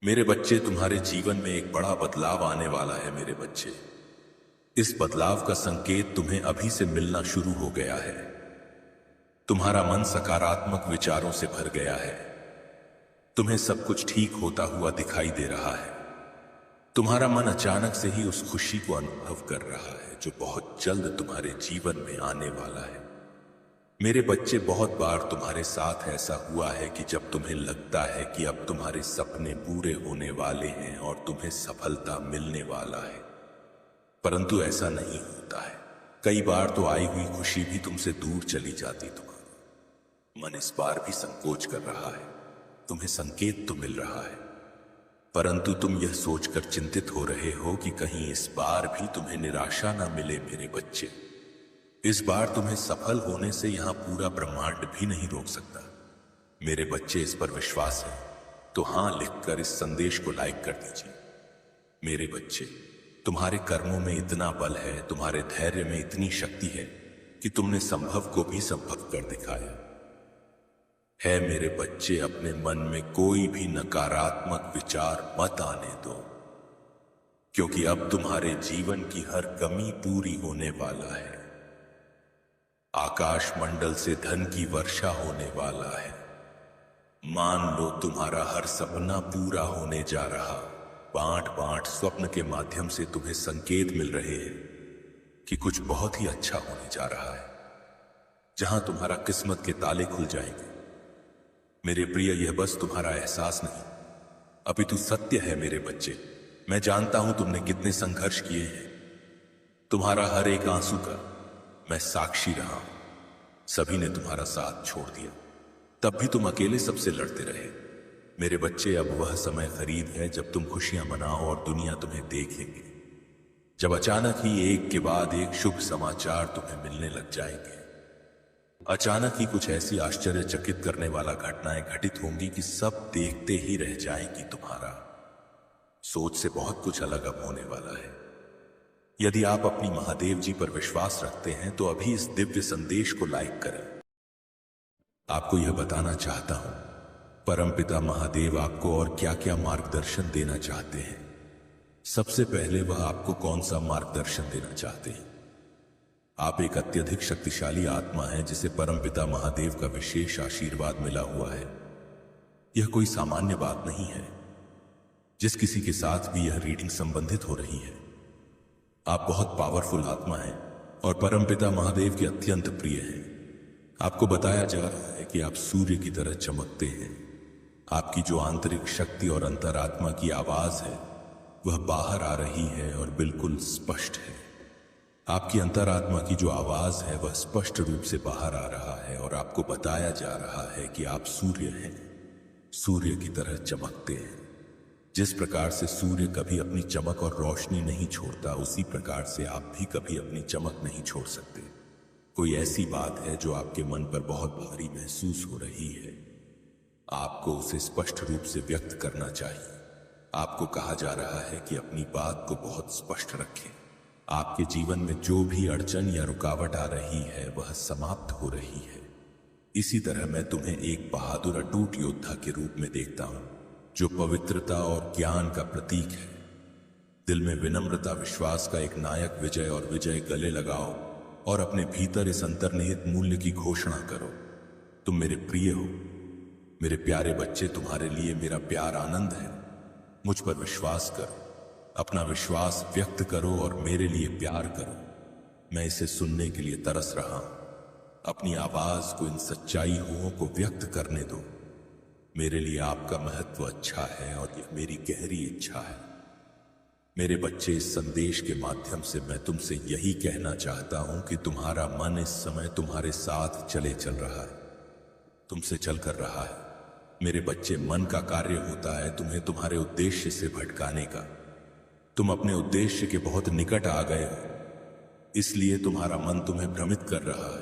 मेरे बच्चे, तुम्हारे जीवन में एक बड़ा बदलाव आने वाला है मेरे बच्चे। इस बदलाव का संकेत तुम्हें अभी से मिलना शुरू हो गया है। तुम्हारा मन सकारात्मक विचारों से भर गया है। तुम्हें सब कुछ ठीक होता हुआ दिखाई दे रहा है। तुम्हारा मन अचानक से ही उस खुशी को अनुभव कर रहा है जो बहुत जल्द तुम्हारे जीवन में आने वाला है। मेरे बच्चे, बहुत बार तुम्हारे साथ ऐसा हुआ है कि जब तुम्हें लगता है कि अब तुम्हारे सपने पूरे होने वाले हैं और तुम्हें सफलता मिलने वाला है, परंतु ऐसा नहीं होता है। कई बार तो आई हुई खुशी भी तुमसे दूर चली जाती। तुम्हारा मन इस बार भी संकोच कर रहा है। तुम्हें संकेत तो मिल रहा है, परंतु तुम यह सोचकर चिंतित हो रहे हो कि कहीं इस बार भी तुम्हें निराशा न मिले। मेरे बच्चे, इस बार तुम्हें सफल होने से यहां पूरा ब्रह्मांड भी नहीं रोक सकता। मेरे बच्चे, इस पर विश्वास है तो हां लिखकर इस संदेश को लाइक कर दीजिए। मेरे बच्चे, तुम्हारे कर्मों में इतना बल है, तुम्हारे धैर्य में इतनी शक्ति है कि तुमने संभव को भी संभव कर दिखाया है। मेरे बच्चे, अपने मन में कोई भी नकारात्मक विचार मत आने दो, क्योंकि अब तुम्हारे जीवन की हर कमी पूरी होने वाला है। आकाश मंडल से धन की वर्षा होने वाला है। मान लो तुम्हारा हर सपना पूरा होने जा रहा। बांट बांट स्वप्न के माध्यम से तुम्हें संकेत मिल रहे हैं कि कुछ बहुत ही अच्छा होने जा रहा है, जहां तुम्हारा किस्मत के ताले खुल जाएंगे। मेरे प्रिय, यह बस तुम्हारा एहसास नहीं, अपितु सत्य है। मेरे बच्चे, मैं जानता हूं तुमने कितने संघर्ष किए हैं। तुम्हारा हर एक आंसू का मैं साक्षी रहा हूं। सभी ने तुम्हारा साथ छोड़ दिया, तब भी तुम अकेले सबसे लड़ते रहे। मेरे बच्चे, अब वह समय करीब है जब तुम खुशियां मनाओ और दुनिया तुम्हें देखेंगे। जब अचानक ही एक के बाद एक शुभ समाचार तुम्हें मिलने लग जाएंगे। अचानक ही कुछ ऐसी आश्चर्यचकित करने वाला घटनाएं घटित होंगी कि सब देखते ही रह जाएंगी। तुम्हारा सोच से बहुत कुछ अलग अब होने वाला है। यदि आप अपनी महादेव जी पर विश्वास रखते हैं तो अभी इस दिव्य संदेश को लाइक करें। आपको यह बताना चाहता हूं, परमपिता महादेव आपको और क्या क्या मार्गदर्शन देना चाहते हैं। सबसे पहले वह आपको कौन सा मार्गदर्शन देना चाहते हैं। आप एक अत्यधिक शक्तिशाली आत्मा है जिसे परमपिता महादेव का विशेष आशीर्वाद मिला हुआ है। यह कोई सामान्य बात नहीं है। जिस किसी के साथ भी यह रीडिंग संबंधित हो रही है, आप बहुत पावरफुल आत्मा हैं और परमपिता महादेव के अत्यंत प्रिय हैं। आपको बताया जा रहा है कि आप सूर्य की तरह चमकते हैं। आपकी जो आंतरिक शक्ति और अंतरात्मा की आवाज है वह बाहर आ रही है और बिल्कुल स्पष्ट है। आपकी अंतरात्मा की जो आवाज है वह स्पष्ट रूप से बाहर आ रहा है और आपको बताया जा रहा है कि आप सूर्य हैं, सूर्य की तरह चमकते हैं। जिस प्रकार से सूर्य कभी अपनी चमक और रोशनी नहीं छोड़ता, उसी प्रकार से आप भी कभी अपनी चमक नहीं छोड़ सकते। कोई ऐसी बात है जो आपके मन पर बहुत भारी महसूस हो रही है, आपको उसे स्पष्ट रूप से व्यक्त करना चाहिए। आपको कहा जा रहा है कि अपनी बात को बहुत स्पष्ट रखें। आपके जीवन में जो भी अड़चन या रुकावट आ रही है वह समाप्त हो रही है। इसी तरह मैं तुम्हें एक बहादुर अटूट योद्धा के रूप में देखता हूं, जो पवित्रता और ज्ञान का प्रतीक है। दिल में विनम्रता, विश्वास का एक नायक विजय और विजय गले लगाओ और अपने भीतर इस अंतर्निहित मूल्य की घोषणा करो। तुम मेरे प्रिय हो। मेरे प्यारे बच्चे, तुम्हारे लिए मेरा प्यार आनंद है। मुझ पर विश्वास करो, अपना विश्वास व्यक्त करो और मेरे लिए प्यार करो। मैं इसे सुनने के लिए तरस रहा हूं। अपनी आवाज को इन सच्चाई हुओं को व्यक्त करने दो। मेरे लिए आपका महत्व अच्छा है और यह मेरी गहरी इच्छा है। मेरे बच्चे, इस संदेश के माध्यम से मैं तुमसे यही कहना चाहता हूं कि तुम्हारा मन इस समय तुम्हारे साथ चल रहा है, तुमसे चल कर रहा है। मेरे बच्चे, मन का कार्य होता है तुम्हें तुम्हारे उद्देश्य से भटकाने का। तुम अपने उद्देश्य के बहुत निकट आ गए हो, इसलिए तुम्हारा मन तुम्हें भ्रमित कर रहा है।